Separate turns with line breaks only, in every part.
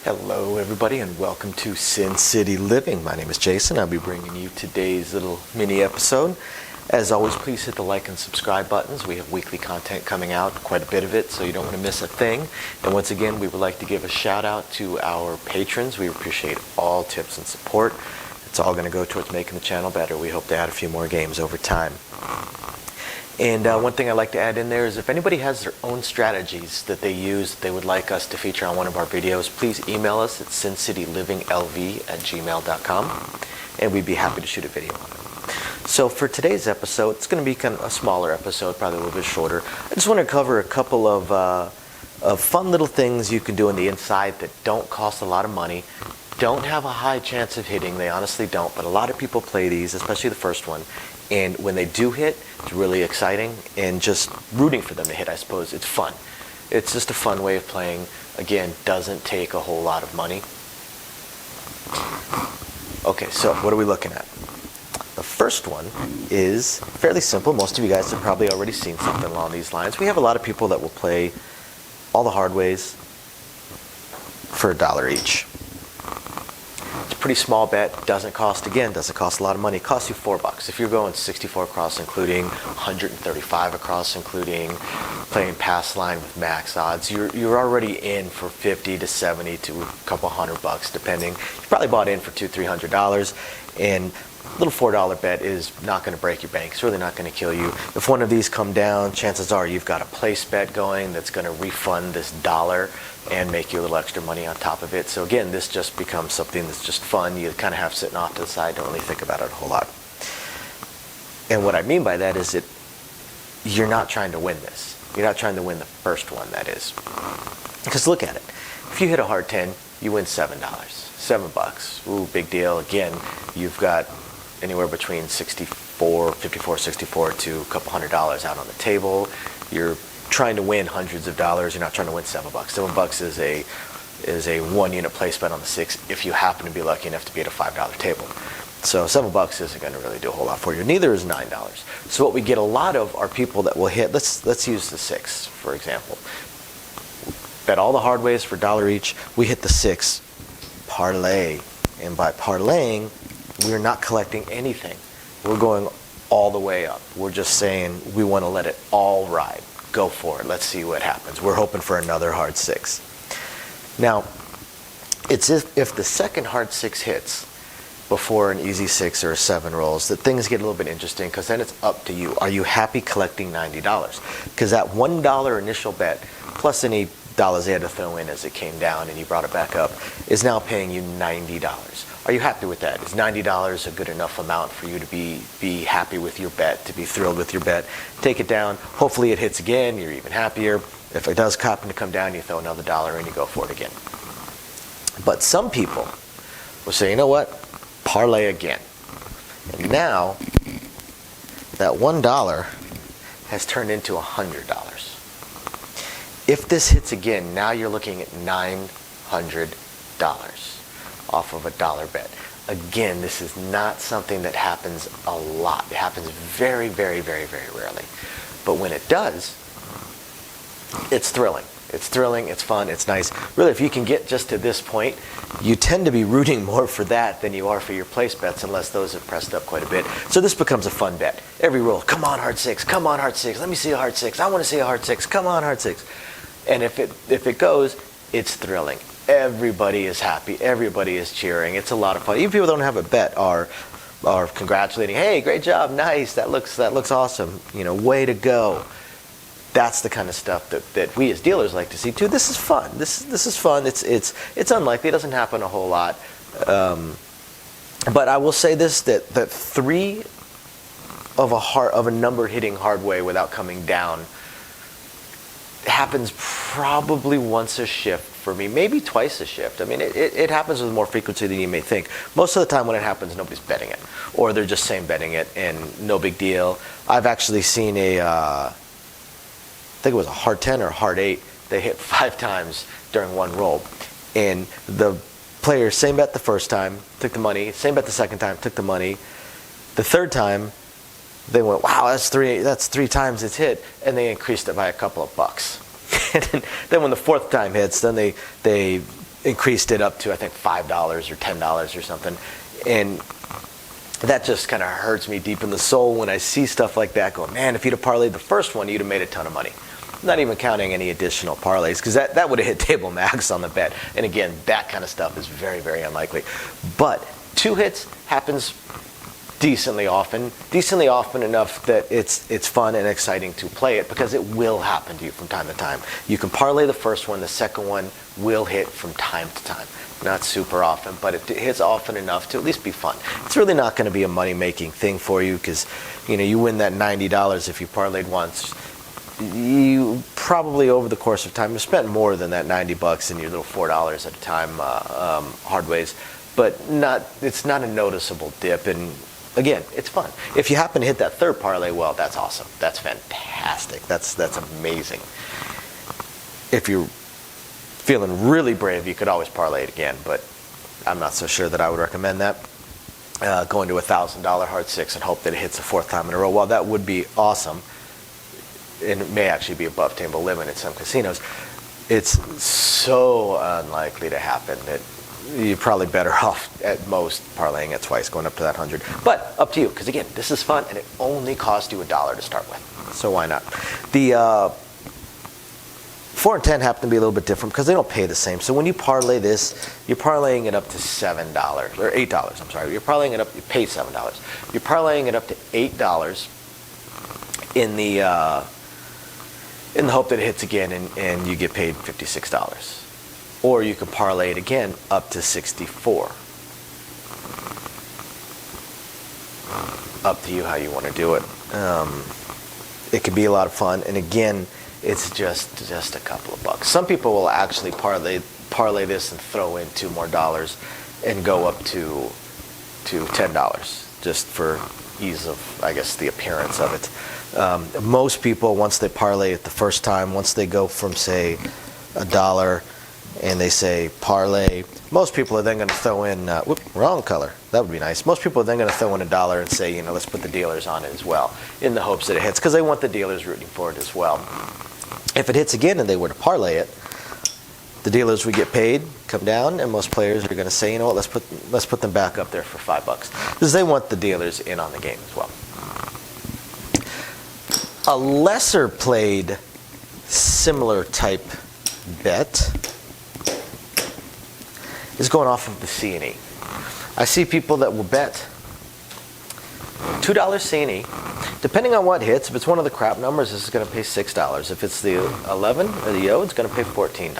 Hello everybody and welcome to Sin City Living. My name is Jason. I'll be bringing you today's little mini episode. As always, please hit the like and subscribe buttons. We have weekly content coming out, quite a bit of it, so you don't want to miss a thing. And once again, we would like to give a shout out to our patrons. We appreciate all tips and support. It's all going to go towards making the channel better. We hope to add a few more games over time. And one thing I'd like to add in there is if anybody has their own strategies that they use that they would like us to feature on one of our videos, please email us at sincityliving@gmail.com and we'd be happy to shoot a video on it. So for today's episode, it's going to be kind of a smaller episode, probably a little bit shorter. I just want to cover a couple of fun little things you can do on the inside that don't cost a lot of money, don't have a high chance of hitting. They honestly don't, but a lot of people play these, especially the first one. And when they do hit, it's really exciting and just rooting for them to hit, I suppose. It's fun. It's just a fun way of playing. Again, doesn't take a whole lot of money. Okay, so what are we looking at? The first one is fairly simple. Most of you guys have probably already seen something along these lines. We have a lot of people that will play all the hard ways for $1 each. Pretty small bet, doesn't cost a lot of money. It costs you $4. If you're going 64 across, including 135 across, including playing pass line with max odds, you're already in for 50 to 70 to a couple $100, depending. You probably bought in for $200-300, and a little $4 bet is not going to break your bank. It's really not going to kill you. If one of these come down, chances are you've got a place bet going that's going to refund this $1 and make you a little extra money on top of it. So again, this just becomes something that's just fun. You kind of have sitting off to the side, don't really think about it a whole lot. And what I mean by that is that you're not trying to win this. You're not trying to win the first one, that is. Because look at it. If you hit a hard 10, you win $7. $7. Ooh, big deal. Again, you've got anywhere between 54 to a couple $100 out on the table. You're trying to win hundreds of dollars. You're not trying to win $7. $7 is a 1 unit place bet on the 6 if you happen to be lucky enough to be at a $5 table. So $7 isn't going to really do a whole lot for you. Neither is $9. So what we get a lot of are people that will hit. Let's use the 6 for example. Bet all the hard ways for $1 each. We hit the 6 parlay, and by parlaying, we're not collecting anything. We're going all the way up. We're just saying we want to let it all ride. Go for it. Let's see what happens. We're hoping for another hard 6. Now, it's if the second hard 6 hits before an easy 6 or a 7 rolls that things get a little bit interesting, because then it's up to you. Are you happy collecting $90? Because that $1 initial bet plus any dollars they had to throw in as it came down and you brought it back up is now paying you $90. Are you happy with that? Is $90 a good enough amount for you to be happy with your bet, to be thrilled with your bet? Take it down. Hopefully it hits again. You're even happier. If it does happen to come down, you throw another $1 and you go for it again. But some people will say, you know what? Parlay again. And now that $1 has turned into $100. If this hits again, now you're looking at $900 off of a $1 bet. Again, this is not something that happens a lot. It happens very, very, very, very rarely. But when it does, it's thrilling. It's thrilling, it's fun, it's nice. Really, if you can get just to this point, you tend to be rooting more for that than you are for your place bets, unless those have pressed up quite a bit. So this becomes a fun bet. Every roll, come on, hard 6, come on, hard 6, let me see a hard 6, I want to see a hard 6, come on, hard 6. And if it goes, it's thrilling. Everybody is happy. Everybody is cheering. It's a lot of fun. Even people who don't have a bet are congratulating. Hey, great job, nice. That looks awesome. You know, way to go. That's the kind of stuff that we as dealers like to see too. This is fun. This is fun. It's unlikely. It doesn't happen a whole lot. But I will say this: that 3 of a number hitting hard way without coming down happens probably once a shift for me, maybe twice a shift. I mean, it happens with more frequency than you may think. Most of the time when it happens, nobody's betting it, or they're just saying betting it and no big deal. I've actually seen I think it was a hard 10 or a hard 8. They hit 5 times during one roll, and the player same bet the first time, took the money. Same bet the second time, took the money. The third time, they went, wow, that's 3 times it's hit, and they increased it by a couple of bucks. And then when the fourth time hits, then they increased it up to, I think, $5 or $10 or something. And that just kind of hurts me deep in the soul when I see stuff like that going, man, if you'd have parlayed the first one, you'd have made a ton of money. Not even counting any additional parlays, because that would have hit table max on the bet. And again, that kind of stuff is very, very unlikely. But 2 hits happens decently often enough that it's fun and exciting to play it, because it will happen to you from time to time. You can parlay the first one, the second one will hit from time to time. Not super often, but it hits often enough to at least be fun. It's really not going to be a money-making thing for you, because you win that $90 if you parlayed once. You probably over the course of time have spent more than that $90 in your little $4 at a time hard ways, but it's not a noticeable dip. And again, it's fun. If you happen to hit that third parlay, well, that's awesome. That's fantastic. That's amazing. If you're feeling really brave, you could always parlay it again, but I'm not so sure that I would recommend that. Going to $1,000 hard 6 and hope that it hits a 4th time in a row. While that would be awesome, and it may actually be above table limit in some casinos, it's so unlikely to happen that you're probably better off at most parlaying it twice, going up to that 100. But up to you, because again, this is fun, and it only cost you $1 to start with. So why not? The 4 and 10 happen to be a little bit different because they don't pay the same. So when you parlay this, you're parlaying it up to $7 or $8. I'm sorry. You're parlaying it up. You pay $7. You're parlaying it up to $8 in the hope that it hits again and you get paid $56. Or you can parlay it again up to 64. Up to you how you want to do it. It can be a lot of fun, and again, it's just a couple of bucks. Some people will actually parlay this and throw in $2 more and go up to $10 just for ease of, I guess, the appearance of it. Most people, once they parlay it the first time, once they go from, say, $1 and they say parlay, most people are then going to throw in, wrong color. That would be nice. Most people are then going to throw in $1 and say, let's put the dealers on it as well, in the hopes that it hits, because they want the dealers rooting for it as well. If it hits again and they were to parlay it, the dealers would get paid, come down, and most players are going to say, what, let's put them back up there for $5, because they want the dealers in on the game as well. A lesser played, similar type bet is going off of the C&E. I see people that will bet $2 C&E. Depending on what hits, if it's one of the crap numbers, this is going to pay $6. If it's the 11 or the O, it's going to pay $14.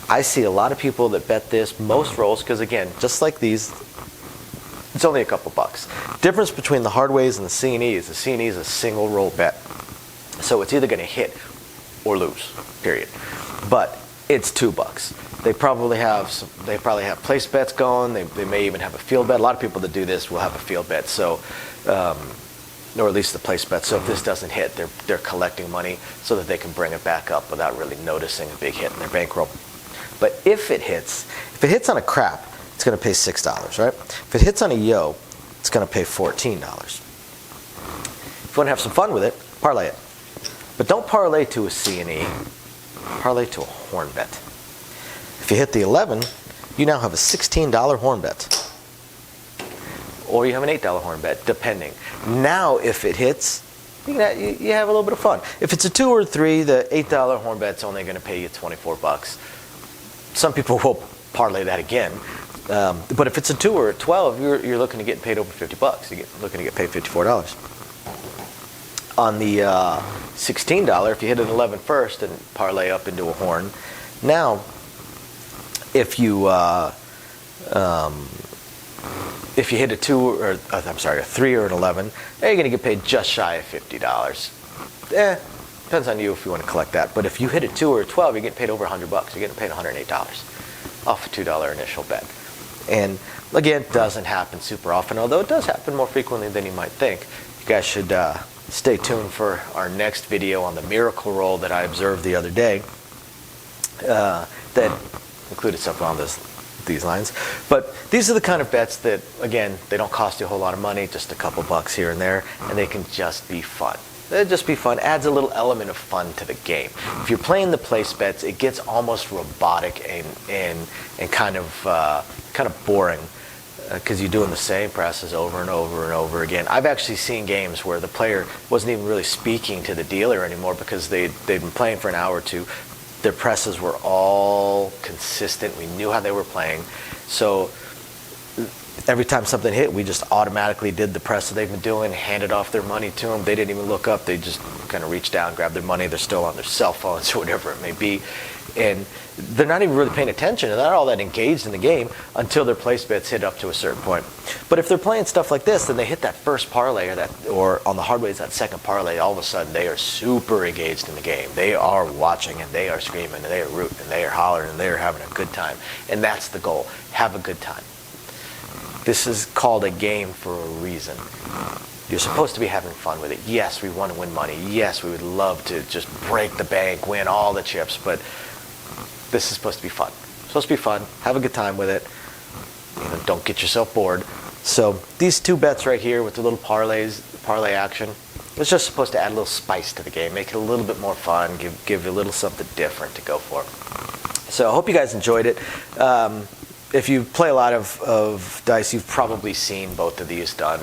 I see a lot of people that bet this most rolls, because again, just like these, it's only a couple bucks. Difference between the hard ways and the C&E is the C&E is a single roll bet. So it's either going to hit or lose, period. But it's $2. They probably have place bets going. They may even have a field bet. A lot of people that do this will have a field bet. So, or at least the place bet. So if this doesn't hit, they're collecting money so that they can bring it back up without really noticing a big hit in their bankroll. But if it hits on a crap, it's going to pay $6, right? If it hits on a yo, it's going to pay $14. If you want to have some fun with it, parlay it. But don't parlay to a C&E. Parlay to a horn bet. If you hit the 11, you now have a $16 horn bet. Or you have an $8 horn bet, depending. Now, if it hits, you have a little bit of fun. If it's a 2 or 3, the $8 horn bet's only going to pay you $24. Some people will parlay that again. But if it's a 2 or a 12, you're looking to get paid over $50. You're looking to get paid $54. On the $16, if you hit an 11 first and parlay up into a horn, now if you hit a 2 or a 3 or an 11, you're going to get paid just shy of $50. Depends on you if you want to collect that. But if you hit a 2 or a 12, you're getting paid over $100. You're getting paid $108 off a $2 initial bet. And again, it doesn't happen super often, although it does happen more frequently than you might think. You guys should stay tuned for our next video on the miracle roll that I observed the other day. That included something on these lines. But these are the kind of bets that, again, they don't cost you a whole lot of money, just a couple bucks here and there, and they can just be fun. It'd just be fun. Adds a little element of fun to the game. If you're playing the place bets, it gets almost robotic and kind of boring because you're doing the same presses over and over and over again. I've actually seen games where the player wasn't even really speaking to the dealer anymore because they'd been playing for an hour or two. Their presses were all consistent. We knew how they were playing. So every time something hit, we just automatically did the press that they've been doing, handed off their money to them. They didn't even look up. They just kind of reached down, grabbed their money. They're still on their cell phones or whatever it may be. And they're not even really paying attention. They're not all that engaged in the game until their place bets hit up to a certain point. But if they're playing stuff like this, then they hit that first parlay or on the hard ways, that second parlay, all of a sudden they are super engaged in the game. They are watching and they are screaming and they are rooting and they are hollering and they are having a good time. And that's the goal. Have a good time. This is called a game for a reason. You're supposed to be having fun with it. Yes, we want to win money. Yes, we would love to just break the bank, win all the chips, but this is supposed to be fun. It's supposed to be fun. Have a good time with it. Don't get yourself bored. So these two bets right here with the little parlay action, it's just supposed to add a little spice to the game, make it a little bit more fun, give you a little something different to go for. So I hope you guys enjoyed it. If you play a lot of dice, you've probably seen both of these done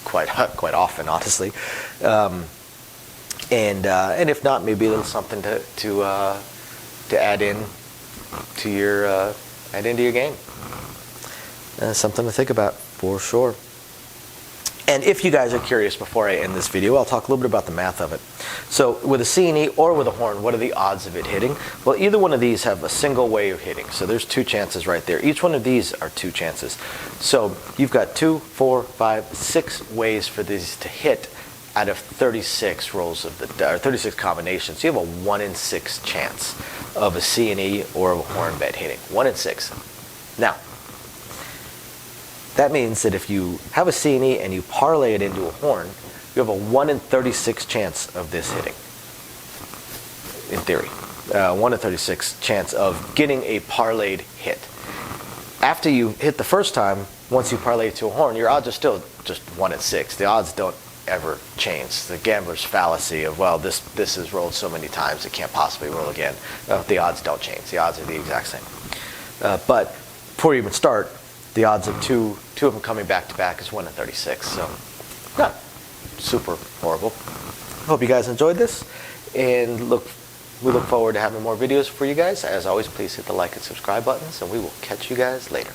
quite often, honestly. And if not, maybe a little something to add into your game. Something to think about for sure. And if you guys are curious, before I end this video, I'll talk a little bit about the math of it. So with a C&E or with a horn, what are the odds of it hitting? Well, either one of these have a single way of hitting. So there's two chances right there. Each one of these are two chances. So you've got 2, 4, 5, 6 ways for these to hit out of 36 rolls of or 36 combinations. So you have a 1 in 6 chance of a C&E or a horn bet hitting. 1 in 6. Now, that means that if you have a C&E and you parlay it into a horn, you have a 1 in 36 chance of this hitting, in theory. 1 in 36 chance of getting a parlayed hit. After you hit the first time, once you parlay it to a horn, your odds are still just 1 in 6. The odds don't ever change. The gambler's fallacy of, well, this is rolled so many times, it can't possibly roll again. The odds don't change. The odds are the exact same. But before you even start, the odds of two of them coming back to back is 1 in 36. So not super horrible. Hope you guys enjoyed this, and we look forward to having more videos for you guys. As always, please hit the like and subscribe buttons, and we will catch you guys later.